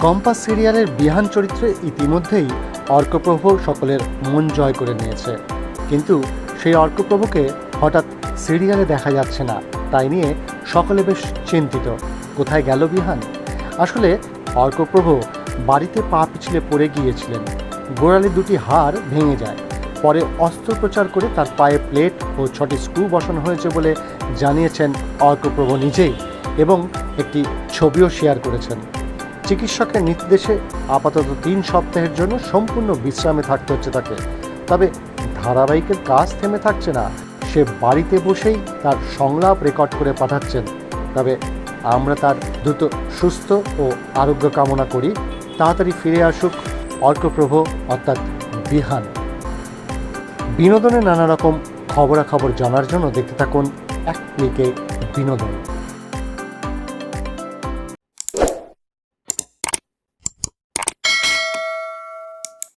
Compass সিরিয়ালের বিহান চরিত্রে ইতিমধ্যেই অর্কপ্রভ সকলের মন জয় করে নিয়েছে, কিন্তু সেই অর্কপ্রভকে হঠাৎ সিরিয়ালে দেখা যাচ্ছে না। তাই নিয়ে সকলে বেশ চিন্তিত, কোথায় গেল বিহান। আসলে অর্কপ্রভ বাড়িতে পা পিছলে পড়ে গিয়েছিলেন, গোড়ালি দুটি হাড় ভেঙে যায়। পরে অস্ত্রোপচার করে তার পায়ে প্লেট ও 6টি স্ক্রু বসানো হয়েছে বলে জানিয়েছেন অর্কপ্রভ নিজেই, এবং একটি ছবিও শেয়ার করেছেন। চিকিৎসকের নির্দেশে আপাতত 3 সপ্তাহের জন্য সম্পূর্ণ বিশ্রামে থাকতে হচ্ছে তাকে। তবে ধারাবাহিকের কাজ থেমে থাকছে না, সে বাড়িতে বসেই তার সংলাপ রেকর্ড করে পাঠাচ্ছেন। তবে আমরা তার দ্রুত সুস্থ ও আরোগ্য কামনা করি। তাড়াতাড়ি ফিরে আসুক অর্কপ্রভ অর্থাৎ বিহান। বিনোদনের নানা রকম খবরাখবর জানার জন্য দেখতে থাকুন এক ক্লিকে বিনোদন।